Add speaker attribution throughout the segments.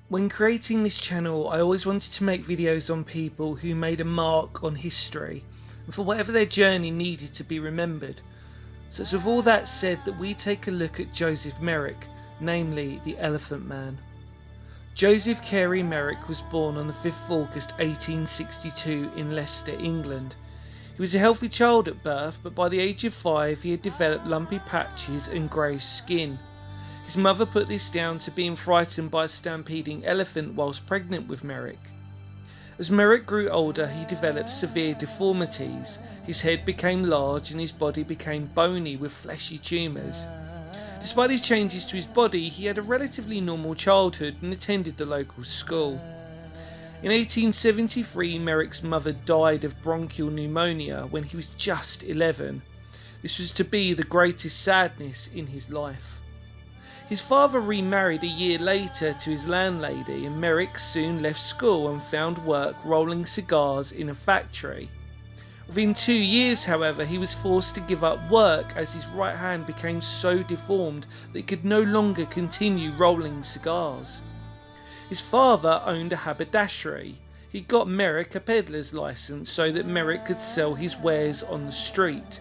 Speaker 1: When creating this channel, I always wanted to make videos on people who made a mark on history, and for whatever their journey needed to be remembered. So it's with all that said that we take a look at Joseph Merrick, namely the Elephant Man. Joseph Carey Merrick was born on the 5th of August 1862 in Leicester, England. He was a healthy child at birth, but by the age of 5 he had developed lumpy patches and grey skin. His mother put this down to being frightened by a stampeding elephant whilst pregnant with Merrick. As Merrick grew older, he developed severe deformities. His head became large and his body became bony with fleshy tumours. Despite these changes to his body, he had a relatively normal childhood and attended the local school. In 1873, Merrick's mother died of bronchial pneumonia when he was just 11. This was to be the greatest sadness in his life. His father remarried a year later to his landlady, and Merrick soon left school and found work rolling cigars in a factory. Within 2 years, however, he was forced to give up work as his right hand became so deformed that he could no longer continue rolling cigars. His father owned a haberdashery. He got Merrick a peddler's license so that Merrick could sell his wares on the street.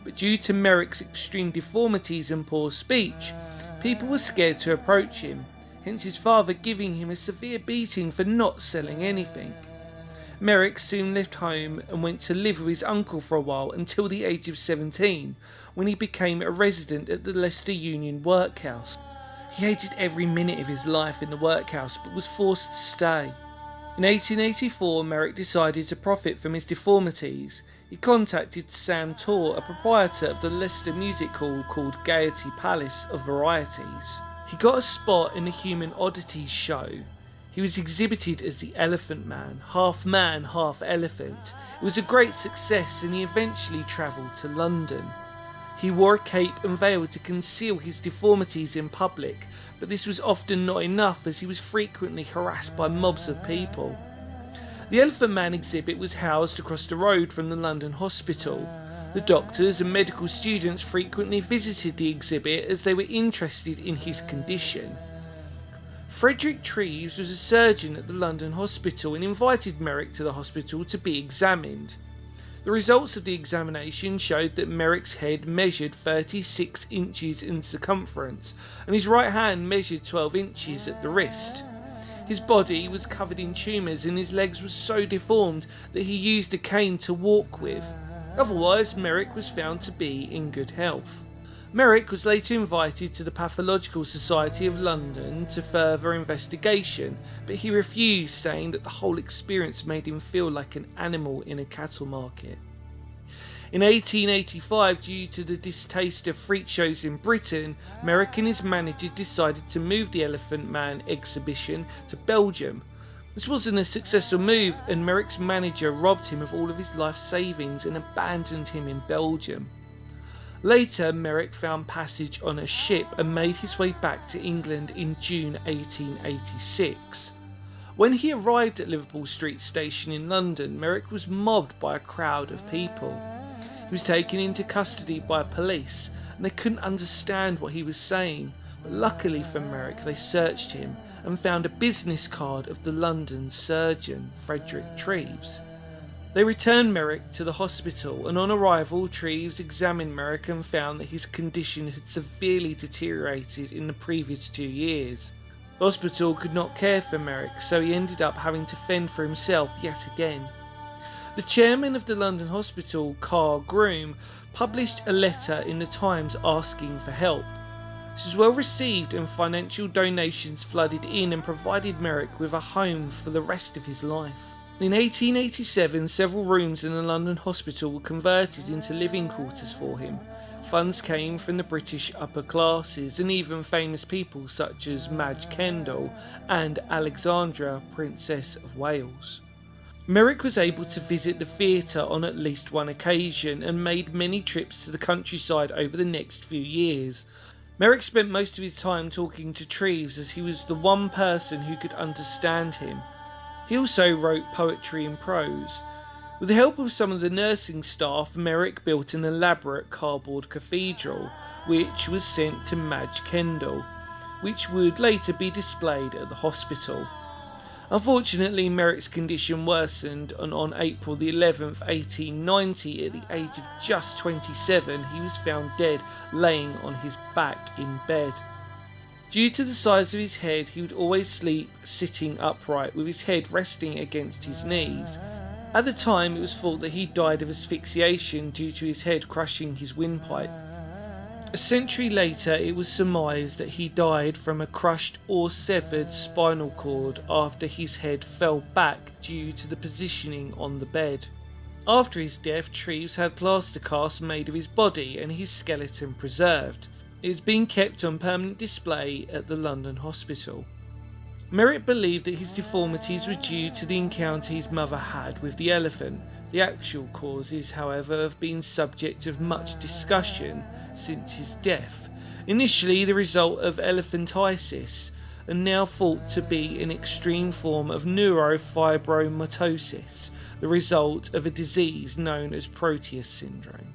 Speaker 1: But due to Merrick's extreme deformities and poor speech, people were scared to approach him, hence his father giving him a severe beating for not selling anything. Merrick soon left home and went to live with his uncle for a while until the age of 17, when he became a resident at the Leicester Union workhouse. He hated every minute of his life in the workhouse but was forced to stay. In 1884, Merrick decided to profit from his deformities. He contacted Sam Torr, a proprietor of the Leicester music hall called Gaiety Palace of Varieties. He got a spot in the Human Oddities show. He was exhibited as the Elephant Man, half elephant. It was a great success and he eventually travelled to London. He wore a cape and veil to conceal his deformities in public, but this was often not enough as he was frequently harassed by mobs of people. The Elephant Man exhibit was housed across the road from the London hospital. The doctors and medical students frequently visited the exhibit as they were interested in his condition. Frederick Treves was a surgeon at the London hospital and invited Merrick to the hospital to be examined. The results of the examination showed that Merrick's head measured 36 inches in circumference and his right hand measured 12 inches at the wrist. His body was covered in tumours and his legs were so deformed that he used a cane to walk with. Otherwise, Merrick was found to be in good health. Merrick was later invited to the Pathological Society of London to further investigation, but he refused, saying that the whole experience made him feel like an animal in a cattle market. In 1885, due to the distaste of freak shows in Britain, Merrick and his manager decided to move the Elephant Man exhibition to Belgium. This wasn't a successful move, and Merrick's manager robbed him of all of his life savings and abandoned him in Belgium. Later, Merrick found passage on a ship and made his way back to England in June 1886. When he arrived at Liverpool Street Station in London, Merrick was mobbed by a crowd of people. He was taken into custody by police and they couldn't understand what he was saying, but luckily for Merrick they searched him and found a business card of the London surgeon, Frederick Treves. They returned Merrick to the hospital, and on arrival Treves examined Merrick and found that his condition had severely deteriorated in the previous 2 years. The hospital could not care for Merrick, so he ended up having to fend for himself yet again. The chairman of the London hospital, Carl Groom, published a letter in the Times asking for help. This was well received and financial donations flooded in and provided Merrick with a home for the rest of his life. In 1887, several rooms in the London hospital were converted into living quarters for him. Funds came from the British upper classes and even famous people such as Madge Kendall and Alexandra, Princess of Wales. Merrick was able to visit the theatre on at least one occasion and made many trips to the countryside over the next few years. Merrick spent most of his time talking to Treves as he was the one person who could understand him. He also wrote poetry and prose. With the help of some of the nursing staff, Merrick built an elaborate cardboard cathedral, which was sent to Madge Kendall. which would later be displayed at the hospital. Unfortunately, Merrick's condition worsened, and on April the 11th, 1890, at the age of just 27, he was found dead, laying on his back in bed. Due to the size of his head, he would always sleep sitting upright, with his head resting against his knees. At the time, it was thought that he died of asphyxiation due to his head crushing his windpipe. A century later, it was surmised that he died from a crushed or severed spinal cord after his head fell back due to the positioning on the bed. After his death, Treves had plaster casts made of his body and his skeleton preserved. It has been kept on permanent display at the London Hospital. Merrick believed that his deformities were due to the encounter his mother had with the elephant. The actual causes, however, have been subject of much discussion since his death. Initially the result of elephantiasis, and now thought to be an extreme form of neurofibromatosis, the result of a disease known as Proteus syndrome.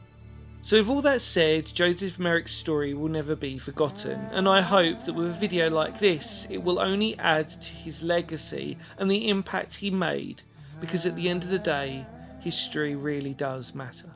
Speaker 1: So with all that said, Joseph Merrick's story will never be forgotten, and I hope that with a video like this it will only add to his legacy and the impact he made, because at the end of the day, history really does matter.